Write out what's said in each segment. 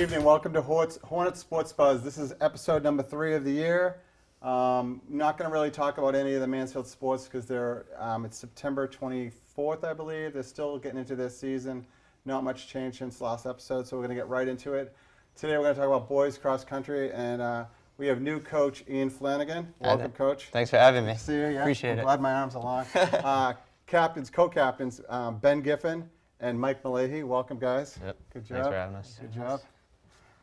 evening. Welcome to Hornets Sports Buzz. This is episode number 3 of the year. Not going to really talk about any of the Mansfield sports because it's September 24th, I believe. They're still getting into their season. Not much change since last episode, so we're going to get right into it. Today we're going to talk about boys cross country, and we have new coach Ian Flanagan. Welcome, Coach. Thanks for having me. See you. Yeah. Appreciate it. Glad my arms are long. Co-captains, Ben Giffen and Mike Malahy. Welcome, guys. Yep. Good job. Thanks for having us. Good job.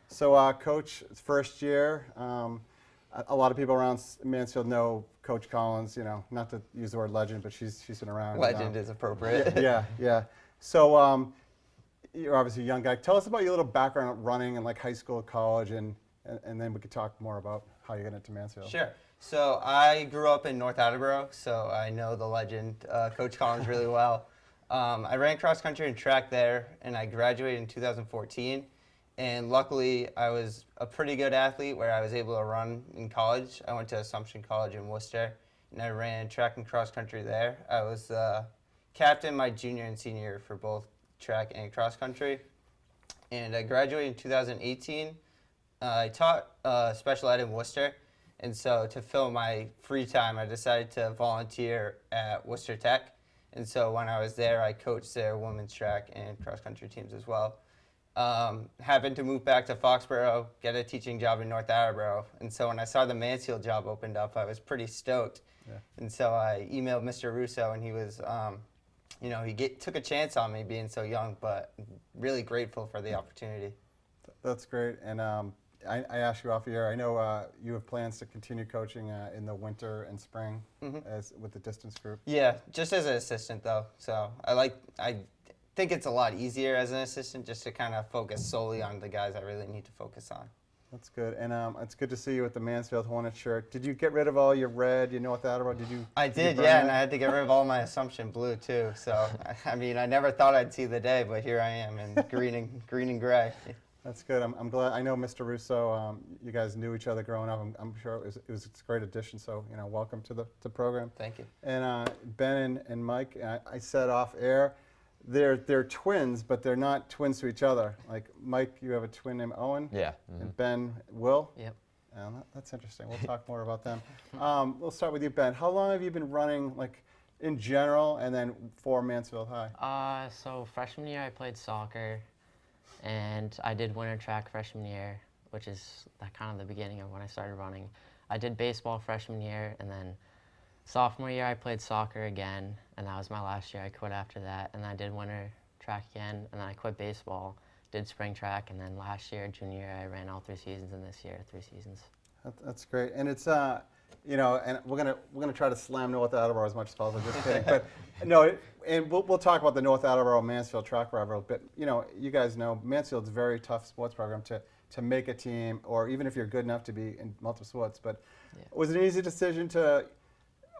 So, Coach, first year. A lot of people around Mansfield know Coach Collins. You know, not to use the word legend, but she's been around. Legend is appropriate. Yeah. So, you're obviously a young guy. Tell us about your little background at running and like high school, college, and then we could talk more about how you got into Mansfield. Sure. So I grew up in North Attleboro, so I know the legend, Coach Collins, really well. I ran cross country and track there, and I graduated in 2014. And luckily, I was a pretty good athlete where I was able to run in college. I went to Assumption College in Worcester, and I ran track and cross country there. I was captain my junior and senior year for both track and cross country. And I graduated in 2018. I taught special ed in Worcester, and so to fill my free time, I decided to volunteer at Worcester Tech. And so when I was there, I coached their women's track and cross country teams as well. Happened to move back to Foxborough, get a teaching job in North Attleboro. And so when I saw the Mansfield job opened up, I was pretty stoked. Yeah. And so I emailed Mr. Russo, and he was, took a chance on me being so young, but really grateful for the opportunity. That's great. And I asked you off the air. I know you have plans to continue coaching in the winter and spring with the distance group. Yeah, just as an assistant though. So I think it's a lot easier as an assistant just to kind of focus solely on the guys I really need to focus on. That's good. And it's good to see you with the Mansfield Hornets shirt. Did you get rid of all your red, your North Attleboro? I did, yeah, and I had to get rid of all my Assumption blue too. So, I mean, I never thought I'd see the day, but here I am in green and gray. That's good. I'm glad. I know Mr. Russo. You guys knew each other growing up. I'm sure it was a great addition. So welcome to the program. Thank you. And Ben and Mike, I said off air, they're twins, but they're not twins to each other. Like Mike, you have a twin named Owen. Yeah. And Ben, Will. Yep. That's interesting. We'll talk more about them. We'll start with you, Ben. How long have you been running, like in general, and then for Mansfield High? So freshman year I played soccer. And I did winter track freshman year, which is kind of the beginning of when I started running. I did baseball freshman year, and then sophomore year I played soccer again, and that was my last year. I quit after that, and I did winter track again, and then I quit baseball, did spring track, and then last year, junior year, I ran all 3 seasons, and this year, 3 seasons. That's great, and it's and we're gonna try to slam North Attleboro as much as possible. Just kidding, but no. And we'll talk about the North Attleboro Mansfield track rivalry. But you guys know Mansfield's a very tough sports program to make a team, or even if you're good enough to be in multiple sports. But was it an easy decision to,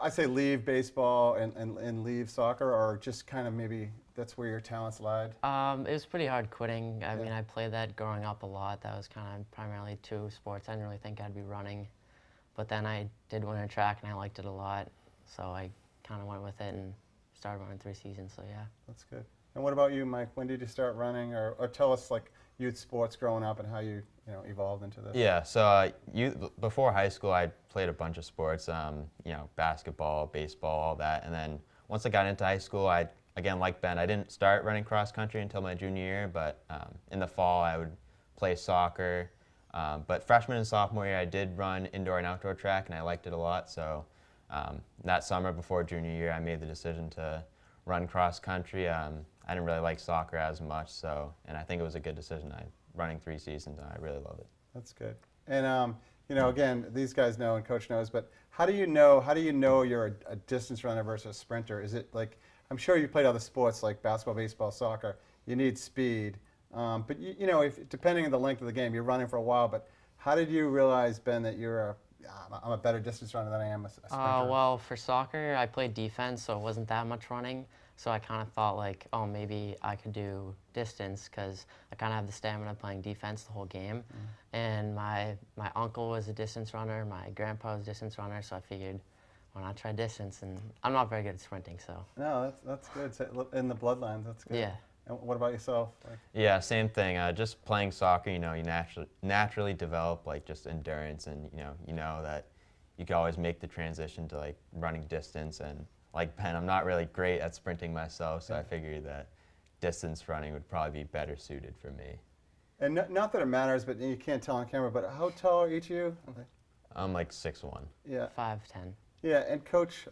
I say, leave baseball and leave soccer, or just kind of maybe that's where your talents lied? It was pretty hard quitting. I mean, I played that growing up a lot. That was kind of primarily 2 sports. I didn't really think I'd be running. But then I did winter track, and I liked it a lot. So I kind of went with it and started running 3 seasons, so yeah. That's good. And what about you, Mike? When did you start running, or tell us like youth sports growing up and how you evolved into this? Yeah, so before high school, I played a bunch of sports, basketball, baseball, all that. And then once I got into high school, again, like Ben, I didn't start running cross country until my junior year, but in the fall I would play soccer. But freshman and sophomore year, I did run indoor and outdoor track, and I liked it a lot. So that summer before junior year, I made the decision to run cross country. I didn't really like soccer as much, and I think it was a good decision. Running 3 seasons, and I really love it. That's good. And again, these guys know and Coach knows, but how do you know you're a distance runner versus a sprinter? Is it like, I'm sure you played other sports like basketball, baseball, soccer. You need speed. But if depending on the length of the game, you're running for a while. But how did you realize, Ben, that I'm a better distance runner than I am a sprinter? Well, for soccer, I played defense, so it wasn't that much running. So I kind of thought like, oh, maybe I could do distance because I kind of have the stamina playing defense the whole game. And my uncle was a distance runner, my grandpa was a distance runner, so I figured, why not try distance? And I'm not very good at sprinting, so. No, that's good. So in the bloodlines, that's good. Yeah. And what about yourself? Like, Yeah, same thing. Just playing soccer, you know, you naturally develop like just endurance, and you know that you can always make the transition to like running distance. And like Ben, I'm not really great at sprinting myself, so I figured that distance running would probably be better suited for me. and not that it matters, but you can't tell on camera, but how tall are each of you? Okay. I'm like 6'1". Yeah. 5'10". Yeah, and coach,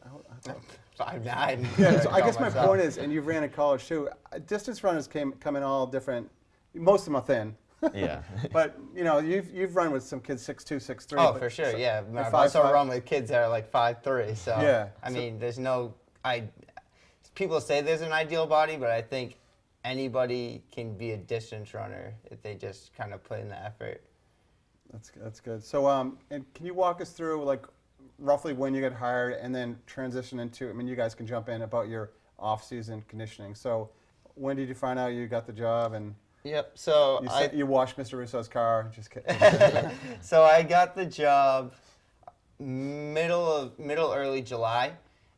5'9". yeah, so I guess my myself. point is, and you've ran in college too, distance runners come in all different, most of them are thin. Yeah. But, you know, you've run with some kids 6'2", 6'3". Oh, but for sure, yeah. and I've 5'5". also run with kids that are like 5'3", so Yeah, I so- mean, there's no, people say there's an ideal body, but I think anybody can be a distance runner if they just kind of put in the effort. That's good. So, and can you walk us through like roughly when you get hired and then transition into? I mean, you guys can jump in about your off-season conditioning. So, when did you find out you got the job? And Yep. So you washed Mr. Russo's car. Just kidding. so I got the job middle early July,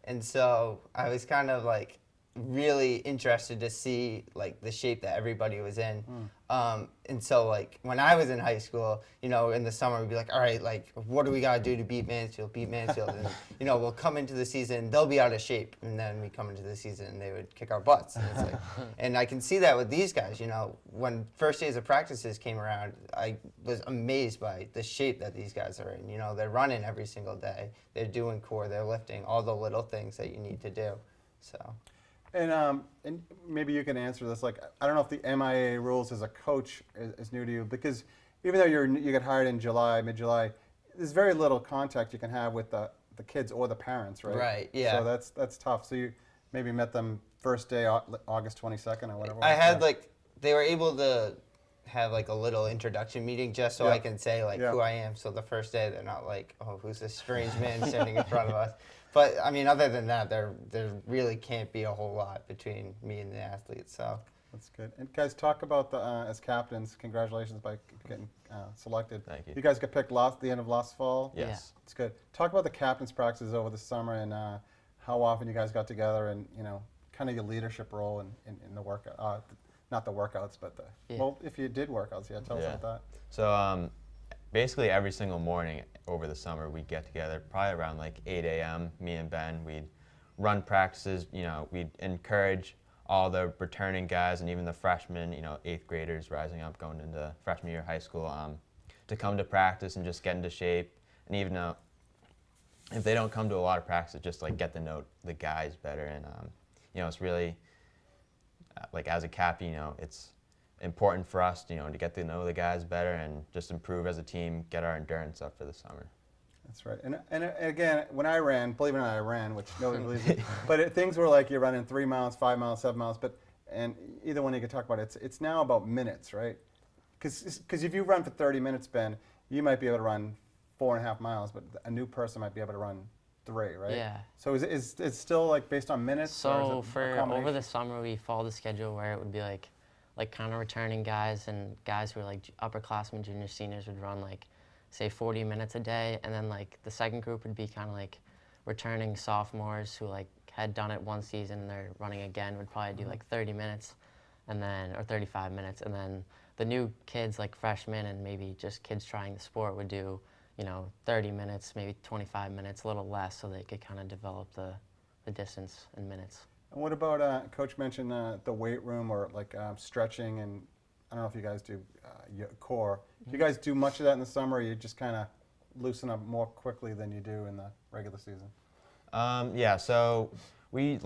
and so I was kind of like really interested to see like the shape that everybody was in. And so like when I was in high school, you know, in the summer we'd be like, all right, like what do we got to do to beat Mansfield, and you know, we'll come into the season, they'll be out of shape, and then we come into the season and they would kick our butts. And, it's like, and I can see that with these guys, you know, when first days of practices came around, I was amazed by the shape that these guys are in. You know, they're running every single day, they're doing core, they're lifting, all the little things that you need to do. So. And maybe you can answer this. Like, I don't know if the MIA rules as a coach is new to you, because even though you get hired in July, mid-July, there's very little contact you can have with the kids or the parents, right? Right, yeah. So that's tough. So you maybe met them first day, August 22nd or whatever. I had like, they were able to have like a little introduction meeting just so Yeah. I can say like Yeah. who I am. So the first day they're not like, oh, who's this strange man standing in front of us? But I mean, other than that, there really can't be a whole lot between me and the athletes. So That's good. And guys, talk about the as captains. Congratulations by getting selected. Thank you. You guys got picked the end of last fall. Yes. It's good. Talk about the captains' practices over the summer and how often you guys got together, and kind of your leadership role in the workout. Not the workouts, but well, if you did workouts, tell us about that. So basically every single morning over the summer we'd get together, probably around like 8 a.m. Me and Ben, we'd run practices. You know, we'd encourage all the returning guys and even the freshmen, 8th graders rising up, going into freshman year of high school, to come to practice and just get into shape. And even if they don't come to a lot of practices, just like get to know the guys better. And it's really like as a captain, it's important for us, to get to know the guys better and just improve as a team, get our endurance up for the summer. That's right. And again, when I ran, believe it or not, I ran, which nobody believes it. But things were like you're running 3 miles, 5 miles, 7 miles. And either one you could talk about, it's now about minutes, right? Because if you run for 30 minutes, Ben, you might be able to run 4.5 miles, but a new person might be able to run 3, right? Yeah. So is it still like based on minutes? or is So it a for over combination? the summer, we followed the schedule where it would be like kind of returning guys, and guys who were like upperclassmen, juniors, seniors would run like say 40 minutes a day, and then like the second group would be kind of like returning sophomores who like had done it one season and they're running again, would probably do like 30 minutes and then or 35 minutes, and then the new kids like freshmen and maybe just kids trying the sport would do 30 minutes, maybe 25 minutes, a little less, so they could kind of develop the distance in minutes. And what about, Coach mentioned the weight room or like stretching, and I don't know if you guys do core. Do you guys do much of that in the summer, or you just kind of loosen up more quickly than you do in the regular season? Yeah, so we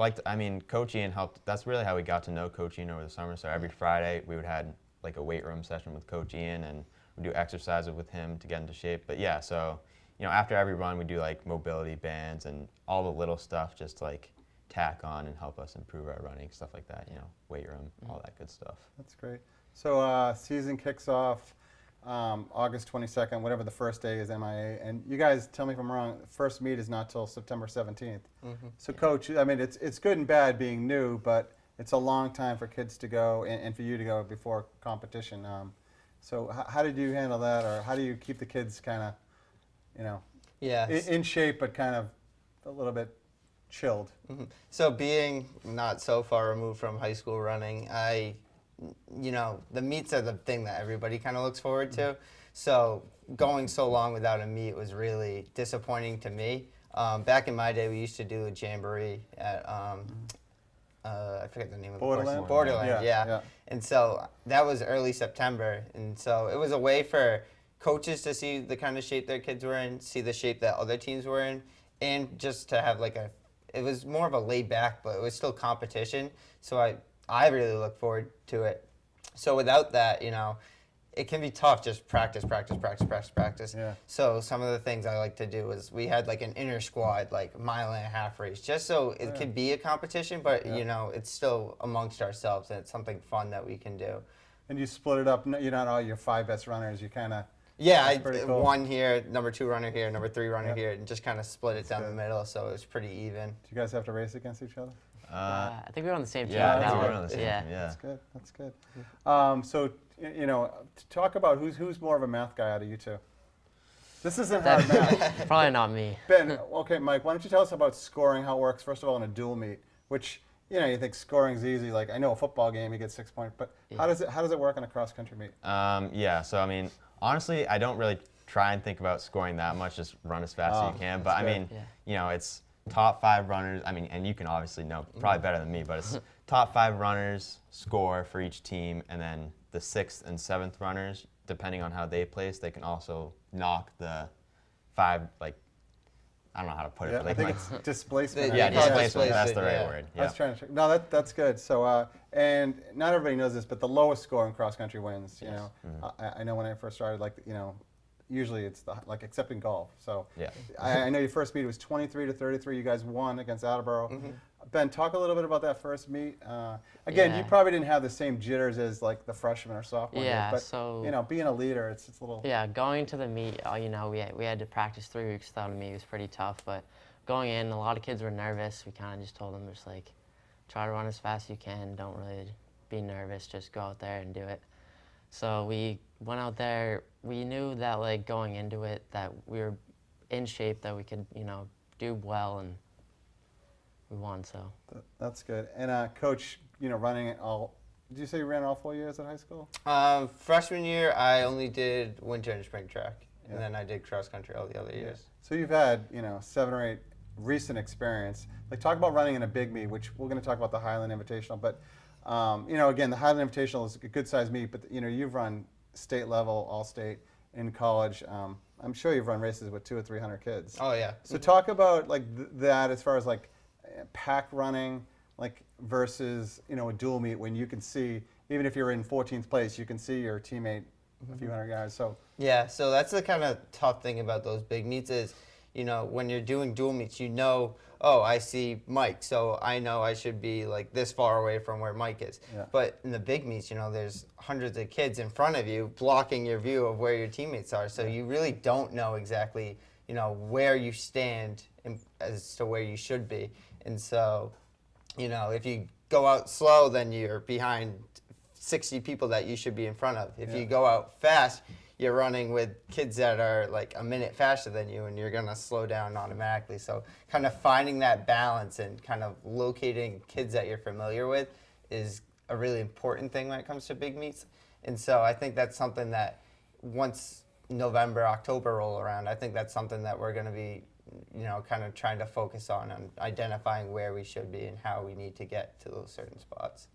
Coach Ian helped. That's really how we got to know Coach Ian over the summer. So every Friday we would have like a weight room session with Coach Ian, and we do exercises with him to get into shape. But yeah, so after every run we do like mobility bands and all the little stuff, just like tack on and help us improve our running, stuff like that. Weight room, all that good stuff. That's great. So season kicks off August 22nd, whatever the first day is, MIA. And you guys, tell me if I'm wrong, the first meet is not till September 17th. So Coach, I mean, it's good and bad being new, but it's a long time for kids to go and for you to go before competition. So how did you handle that, or how do you keep the kids kind of, yeah. in shape but kind of a little bit chilled? So being not so far removed from high school running, I the meets are the thing that everybody kind of looks forward to. So going so long without a meet was really disappointing to me. Back in my day, we used to do a jamboree at I forget the name of the Borderland? course. Borderland, Yeah, yeah. yeah. And so that was early September, and so it was a way for coaches to see the kind of shape their kids were in, see the shape that other teams were in, and just to have it was more of a laid back, but it was still competition. So I really look forward to it. So without that, it can be tough just practice. Yeah. So some of the things I like to do is we had like an inner squad, like mile and a half race, just so it could be a competition, but it's still amongst ourselves and it's something fun that we can do. And you split it up. You're not all your 5 best runners. You kind of. Yeah, That's pretty cool. one here, number 2 runner here, number 3 runner Yep. here, and just kind of split it down good. the middle, so it was pretty even. Do you guys have to race against each other? I think we were on the same team. Yeah, I on think that we were one. on the same Yeah. team, yeah. That's good. That's good. So to talk about who's more of a math guy out of you two. This isn't hard math. Probably not me. Ben, okay, Mike, why don't you tell us about scoring, how it works, first of all, in a dual meet, which, you think scoring's easy. Like, I know a football game, you get 6 points, but how does it work in a cross-country meet? Yeah, so I mean, honestly, I don't really try and think about scoring that much, just run as fast as you can. But I that's mean, good. it's top 5 runners. I mean, and you can obviously know probably better than me, but it's top 5 runners score for each team, and then the 6th and 7th runners, depending on how they place, they can also knock the 5, like, I don't know how to put it. Yeah, but they I can, think like, it's displacement. Yeah, I think. displacement. That's the right yeah. word. I was Yeah. trying to check. No, that's good. So, and not everybody knows this, but the lowest score in cross country wins. I know when I first started, usually it's like except in golf. So, Yeah. I know your first meet was 23-33. You guys won against Attleboro. Ben, talk a little bit about that first meet. Again, you Yeah. probably didn't have the same jitters as like the freshman or sophomore. Yeah, But so- being a leader, it's a little. Yeah, going to the meet, we had to practice 3 weeks without a meet. It was pretty tough, but going in, a lot of kids were nervous. We kind of just told them, just like, try to run as fast as you can. Don't really be nervous. Just go out there and do it. So we went out there. We knew that, like, going into it, that we were in shape, that we could, do well, and we won. So That's good. And coach, running it all. Did you say you ran all 4 years at high school? Freshman year, I only did winter and spring track, Yeah. and then I did cross country all the other years. So you've had, 7 or 8 recent experience. Like, talk about running in a big meet, which we're going to talk about the Highland Invitational. But, again, the Highland Invitational is a good-sized meet. But, you've run state level, all-state in college. I'm sure you've run races with 200 or 300 kids. Oh, yeah. So talk about, like, that as far as, like, pack running, like, versus, a dual meet when you can see, even if you're in 14th place, you can see your teammate a few hundred yards. So Yeah, so that's the kind of tough thing about those big meets is, when you're doing dual meets, oh, I see Mike, so I know I should be like this far away from where Mike is. Yeah. But in the big meets, there's hundreds of kids in front of you blocking your view of where your teammates are. So you really don't know exactly, where you stand as to where you should be. And so, if you go out slow, then you're behind 60 people that you should be in front of. If Yeah. you go out fast, you're running with kids that are like a minute faster than you, and you're going to slow down automatically. So kind of finding that balance and kind of locating kids that you're familiar with is a really important thing when it comes to big meets. And so I think that's something that once November, October roll around, I think that's something that we're going to be, kind of trying to focus on identifying where we should be and how we need to get to those certain spots.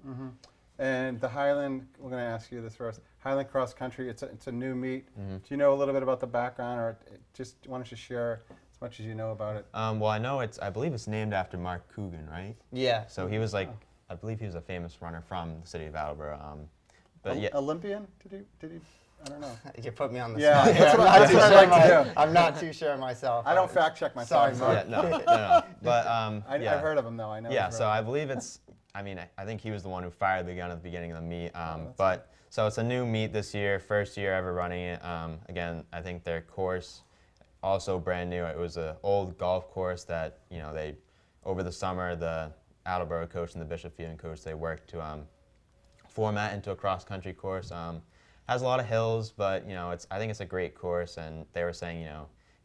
And the Highland, we're going to ask you this first. Highland Cross Country, it's a new meet. Do you know a little bit about the background, or just why don't you share as much as you know about it? Well, I believe it's named after Mark Coogan, right? Yeah. So he was I believe he was a famous runner from the city of Attleboro. But yeah, Olympian? Did he? I don't know. You put me on the Yeah, spot. that's here. what- I'm not that's too what I sure like to do. I'm not too sure myself. I don't fact check myself. Sorry, yeah, Mark. no. But I've heard of him though. I know. Yeah, he's so really- I believe I think he was the one who fired the gun at the beginning of the meet. So it's a new meet this year, first year ever running it. Again, I think their course, also brand new. It was an old golf course that, they, over the summer, the Attleboro coach and the Bishop Fielding coach, they worked to format into a cross-country course. Has a lot of hills, but, I think it's a great course, and they were saying, it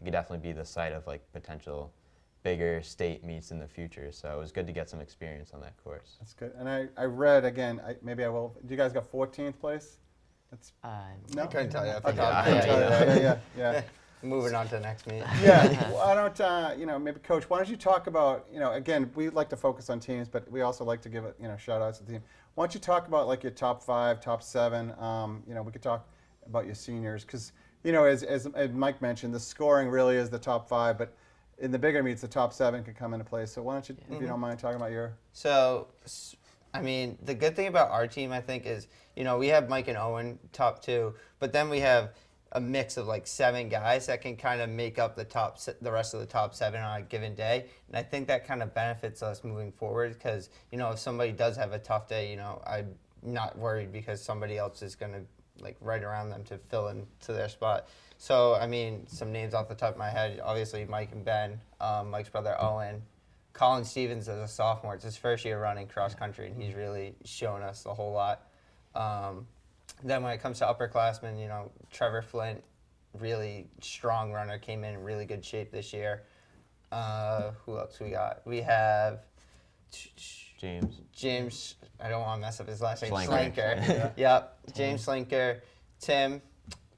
could definitely be the site of, like, potential bigger state meets in the future. So it was good to get some experience on that course. That's good. And I read again. Maybe I will. You guys got 14th place. That's Uh, no. I couldn't tell you. Okay, Yeah, I couldn't tell you. Yeah. Moving on to the next meet. Yeah. Why don't maybe Coach? Why don't you talk about again, we like to focus on teams, but we also like to give it shout outs to the team. Why don't you talk about like your top 5, top 7? We could talk about your seniors because as Mike mentioned, the scoring really is the top 5, but in the bigger meets, the top 7 could come into play. So why don't you, if you don't mind, talking about your. So, I mean, the good thing about our team, I think, is we have Mike and Owen top 2, but then we have a mix of like 7 guys that can kind of make up the rest of the top 7 on a given day, and I think that kind of benefits us moving forward because if somebody does have a tough day, I'm not worried because somebody else is going to like right around them to fill into their spot. So I mean, some names off the top of my head, obviously Mike and Ben, Mike's brother Owen, Colin Stevens as a sophomore. It's his first year running cross country, and he's really shown us a whole lot. Then when it comes to upperclassmen, Trevor Flint, really strong runner, came in really good shape this year. Who else we got? We have James, I don't want to mess up his last name, Slinker. Yep, James Slinker, Tim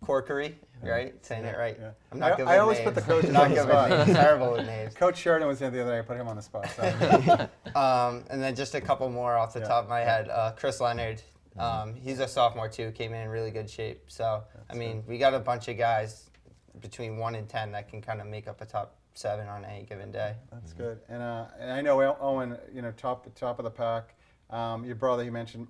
Corkery, right? Saying it right. Yeah. I'm not good with I always names. put the coaches Not on the good with spot. names. Terrible with names. Coach Sheridan was here the other day. I put him on the spot. So. And then just a couple more off the top of my head. Chris Leonard, he's a sophomore too, came in really good shape. So, I mean, we got a bunch of guys between 1 and 10 that can kind of make up a top 7 on any given day. That's good. And I know Owen, top of the pack. Your brother, you mentioned.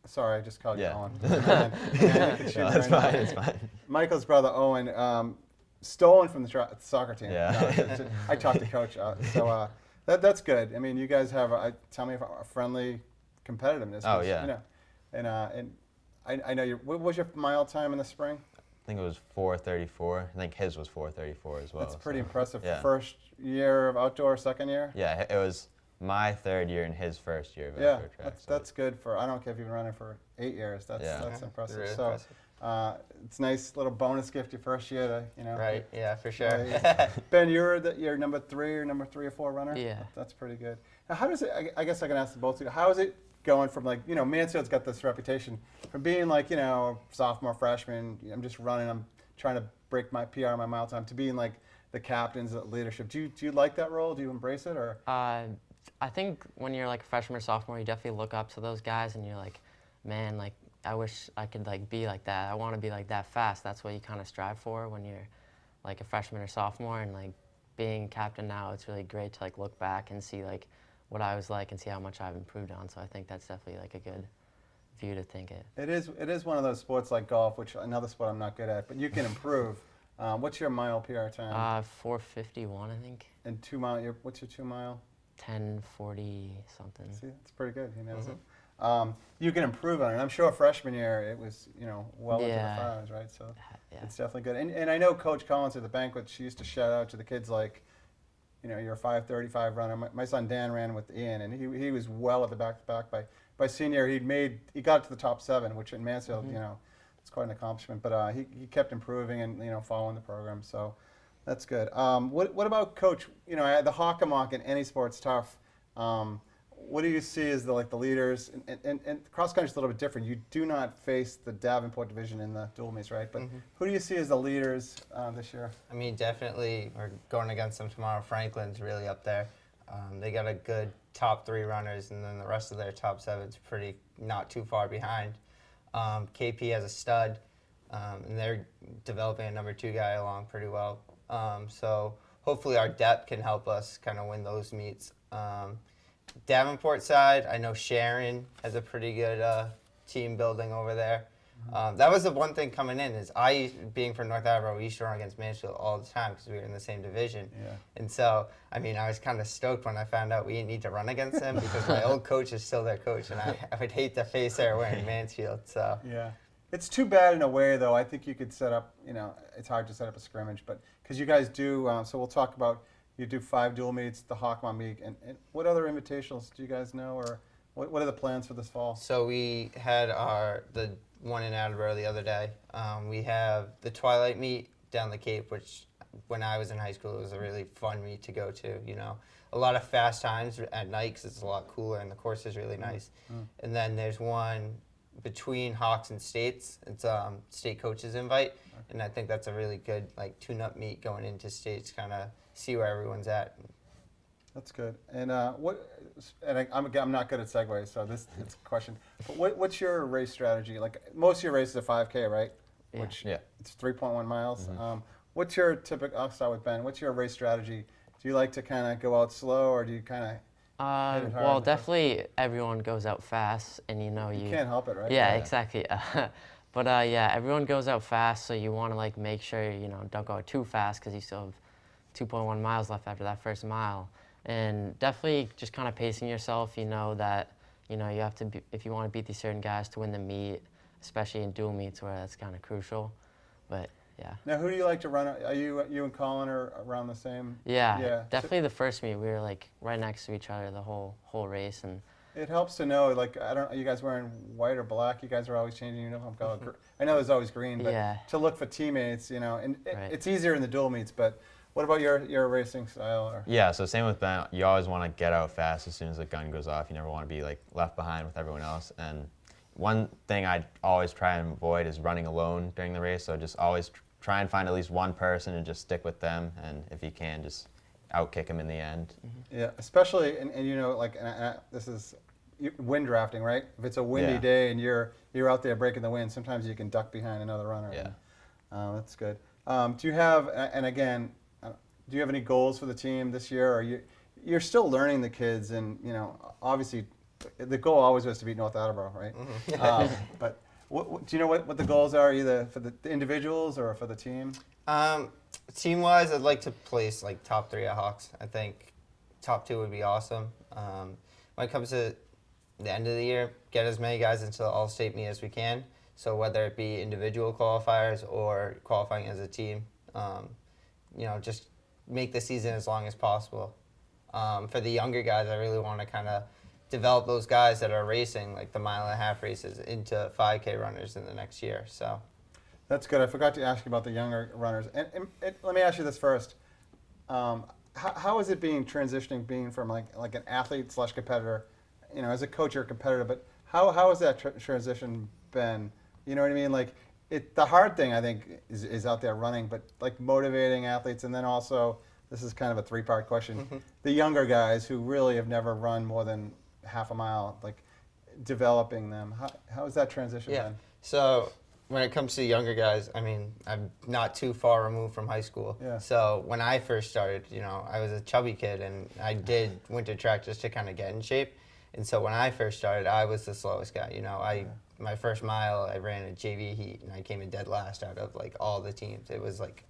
Sorry, I just called you Owen. And you can shoot No, me it's right now. fine. It's fine. Michael's brother Owen, stolen from the soccer team. Yeah. No, I talked to Coach, so that's good. I mean, you guys have tell me a friendly competitiveness. Oh, yeah. And I know what was your mile time in the spring? I think it was 4:34. I think his was 4:34 as well. That's pretty so, impressive. Yeah. First year of outdoor, second year. Yeah, it was my 3rd year and his 1st year of Yeah, outdoor track. that's good for. I don't care if you've been running for 8 years. That's impressive. Really So impressive. it's a nice little bonus gift your first year to Right, yeah, for sure. Ben, you're number 3 or 4 runner. Yeah. That's pretty good. Now, how does it? I guess I can ask the both of you. How is it going from like Mansfield's got this reputation from being like sophomore, freshman. I'm just running. I'm trying to break my PR, my mile time, to being like the captain's leadership. Do you like that role? Do you embrace it or? I think when you're like a freshman or sophomore, you definitely look up to those guys, and you're like, man, like I wish I could like be like that. I want to be like that fast. That's what you kind of strive for when you're like a freshman or sophomore, and like being captain now, it's really great to like look back and see like what I was like and see how much I've improved on. So I think that's definitely like a good view to think it. It is one of those sports like golf, which another sport I'm not good at, but you can improve. What's your mile PR time? 4:51, I think. And 2 mile. What's your 2 mile? 10:40 something. See, that's pretty good. He knows it. You can improve on it. I'm sure freshman year it was well into the fives, right? So Yeah. it's definitely good. And I know Coach Collins at the banquet, she used to shout out to the kids like, you're a 5:35 runner. My son Dan ran with Ian, and he was well at the back. By senior, he got to the top 7, which in Mansfield, it's quite an accomplishment. But he kept improving and following the program. So that's good. What about Coach? The hockamock in any sport's tough. What do you see as the leaders? And cross country is a little bit different. You do not face the Davenport division in the dual meets, right? But who do you see as the leaders this year? I mean, definitely, we're going against them tomorrow. Franklin's really up there. They got a good top 3 runners, and then the rest of their top 7's pretty not too far behind. KP has a stud, and they're developing a number 2 guy along pretty well. So hopefully our depth can help us kind of win those meets. Davenport side, I know Sharon has a pretty good team building over there. That was the one thing coming in is being from North Attleboro, we used to run against Mansfield all the time because we were in the same division. Yeah. And so, I mean, I was kind of stoked when I found out we didn't need to run against them because my old coach is still their coach, and I would hate to face her wearing Mansfield. So Yeah. It's too bad in a way, though. I think you could set up, it's hard to set up a scrimmage, but because you guys do, so we'll talk about, you do 5 dual meets, the Hawkmon meet, and what other invitationals do you guys know, or what are the plans for this fall? So we had the one in Attleboro the other day. We have the Twilight meet down the Cape, which when I was in high school, it was a really fun meet to go to. A lot of fast times at night because it's a lot cooler and the course is really nice. And then there's one between Hawks and States. It's state coaches invite, and I think that's a really good like tune-up meet going into States, kind of see where everyone's at. That's good. And I'm not good at segues, so it's a question. But what's your race strategy? Like most of your races are 5K, right? Yeah. Which Yeah. it's 3.1 miles. What's your typical? I'll start with Ben. What's your race strategy? Do you like to kind of go out slow, or do you kind of hit it hard Well, in the first- definitely everyone goes out fast, and you can't help it, right? Yeah, Yeah. exactly. But yeah, everyone goes out fast, so you want to like make sure don't go too fast because you still have 2.1 miles left after that first mile, and definitely just kind of pacing yourself. You know that you have to be, if you want to beat these certain guys to win the meet, especially in dual meets where that's kind of crucial. But yeah. Now, who do you like to run? Are you and Colin are around the same? Yeah, Yeah. definitely the first meet we were like right next to each other the whole race, and It helps to know, like, I don't. Are you guys wearing white or black? You guys are always changing uniform color. I know there's always green, but Yeah. to look for teammates, and Right. it's easier in the dual meets. But what about your racing style? Or? Yeah, so same with Ben. You always want to get out fast as soon as the gun goes off. You never want to be like left behind with everyone else. And one thing I always try and avoid is running alone during the race. So just always try and find at least one person and just stick with them. And if you can, just outkick them in the end. Yeah, especially and this is wind drafting, right? If it's a windy day and you're out there breaking the wind, sometimes you can duck behind another runner. Yeah. That's good. Do you have do you have any goals for the team this year? Or you're still learning the kids, and obviously the goal always was to beat North Attleboro, right? But do you know what the goals are, either for the individuals or for the team? Team-wise, I'd like to place like top 3 at Hawks. I think top 2 would be awesome. When it comes to the end of the year, get as many guys into the All-State meet as we can. So whether it be individual qualifiers or qualifying as a team, just make the season as long as possible. For the younger guys, I really want to kind of develop those guys that are racing like the mile-and-a-half races into 5K runners in the next year. So That's good. I forgot to ask you about the younger runners. And let me ask you this first. How is it transitioning being from like an athlete / competitor, as a coach or a competitor, but how has that transition been? You know what I mean? Like the hard thing I think is out there running, but like motivating athletes, and then also, this is kind of a 3-part question, the younger guys who really have never run more than half a mile, like developing them. How has that transition been? So when it comes to younger guys, I mean, I'm not too far removed from high school. Yeah. So when I first started, I was a chubby kid, and I did winter track just to kind of get in shape. And so when I first started, I was the slowest guy. My first mile, I ran a JV heat, and I came in dead last out of like all the teams. It was like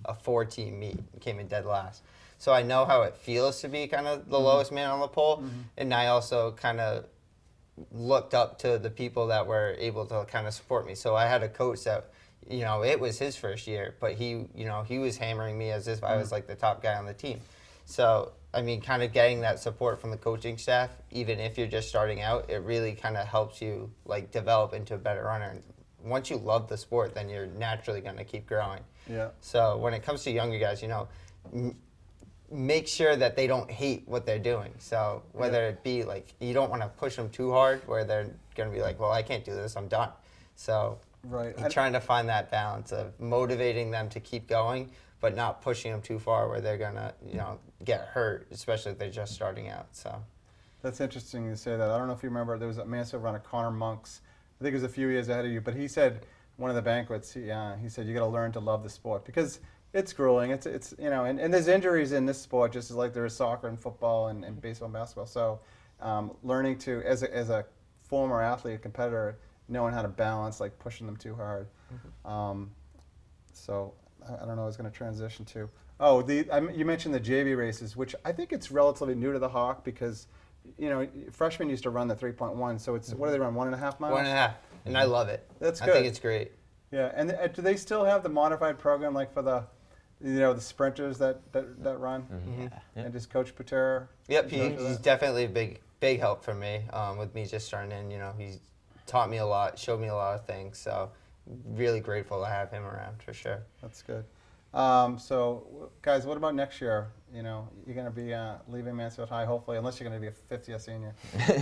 a 4-team meet, and came in dead last. So I know how it feels to be kind of the lowest man on the pole, and I also kind of looked up to the people that were able to kind of support me. So I had a coach that, it was his first year, but he was hammering me as if I was like the top guy on the team. So, I mean, kind of getting that support from the coaching staff, even if you're just starting out, it really kind of helps you like develop into a better runner. And once you love the sport, then you're naturally going to keep growing. Yeah. So when it comes to younger guys, make sure that they don't hate what they're doing. So whether it be like, you don't want to push them too hard where they're going to be like, well, I can't do this, I'm done. So Right. you're trying to find that balance of motivating them to keep going, but not pushing them too far where they're going to, get hurt, especially if they're just starting out. So That's interesting you say that. I don't know if you remember, there was a massive runner, Connor Monks. I think it was a few years ahead of you, but he said, one of the banquets, he said, you got to learn to love the sport because it's grueling. It's and there's injuries in this sport just as like there is soccer and football and baseball and basketball. So learning to, as a former athlete, competitor, knowing how to balance, like pushing them too hard. So I don't know what I was going to transition to. Oh, you mentioned the JV races, which I think it's relatively new to the Hawk because, freshmen used to run the 3.1. So it's, what do they run, 1.5 miles? 1.5, and I love it. That's I good. think it's great. Yeah, and do they still have the modified program like for the, the sprinters that run? Yeah. And just Coach Patera? Yep, in charge of he's that? definitely a big help for me with me just starting in. He's taught me a lot, showed me a lot of things. So really grateful to have him around for sure. That's good. So, guys, what about next year? You know, you're going to be leaving Mansfield High, hopefully, unless you're going to be a 50th senior.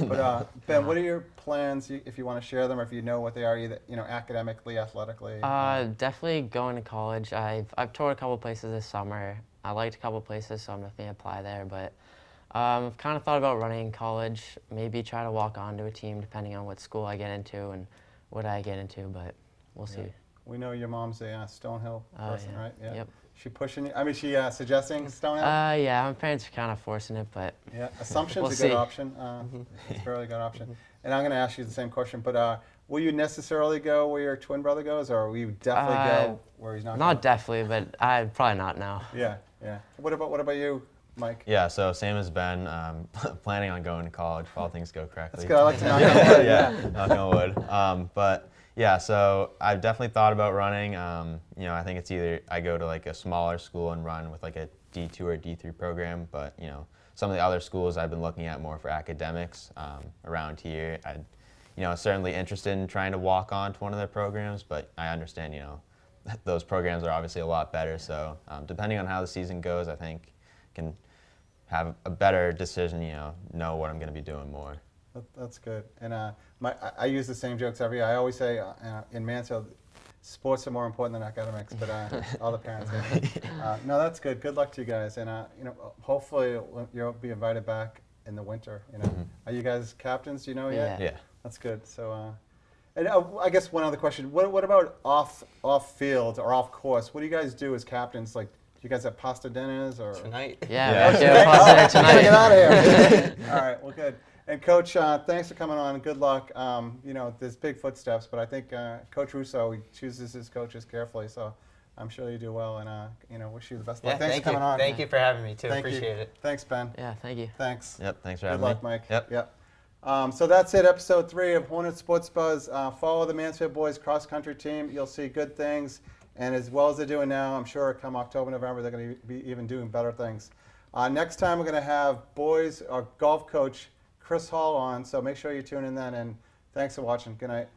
But Ben, what are your plans, if you want to share them, or if you know what they are, either academically, athletically? Definitely going to college. I've toured a couple places this summer. I liked a couple places, so I'm definitely apply there. But I've kind of thought about running in college. Maybe try to walk onto a team, depending on what school I get into and what I get into. But we'll see. We know your mom's a Stonehill person, yeah. right? Yeah. Yep. She pushing you? I mean, she suggesting Stonehill? Yeah, my parents are kind of forcing it, but Yeah, Assumption's we'll a good see. option. It's a really good option. And I'm going to ask you the same question, but will you necessarily go where your twin brother goes, or will you definitely go where he's not? not going? definitely, but I probably not now. Yeah, yeah. What about you, Mike? Yeah, so same as Ben, planning on going to college if all things go correctly. That's good. I like to knock on wood. Yeah, knock on wood. But yeah, so I've definitely thought about running. I think it's either I go to like a smaller school and run with like a D2 or D3 program, but some of the other schools I've been looking at more for academics around here. I'd certainly interested in trying to walk on to one of their programs, but I understand those programs are obviously a lot better. So depending on how the season goes, I think can have a better decision. Know what I'm going to be doing more. That's good. And I use the same jokes every year. I always say in Mansfield, sports are more important than academics, but all the parents say. No, that's good. Good luck to you guys. And, hopefully you'll be invited back in the winter. Are you guys captains? Do you know yet? Yeah. That's good. So, and I guess one other question. What about off field or off course? What do you guys do as captains? Like, do you guys have pasta dinners or? Tonight. Yeah, okay, we'll pause there tonight. Get out of here. All right, well, good. And Coach, thanks for coming on. Good luck. There's big footsteps, but I think Coach Russo chooses his coaches carefully, so I'm sure you do well. And wish you the best of luck. Thanks for coming on. Thank you for having me too. Thank you. Appreciate it. Thanks, Ben. Yeah, thank you. Thanks. Yep. Thanks for Good having me. luck, Mike. Yep. So that's it, episode 3 of Hornets Sports Buzz. Follow the Mansfield Boys cross country team. You'll see good things. And as well as they're doing now, I'm sure come October, November, they're going to be even doing better things. Next time, we're going to have golf coach Chris Hall on. So make sure you tune in then. And thanks for watching. Good night.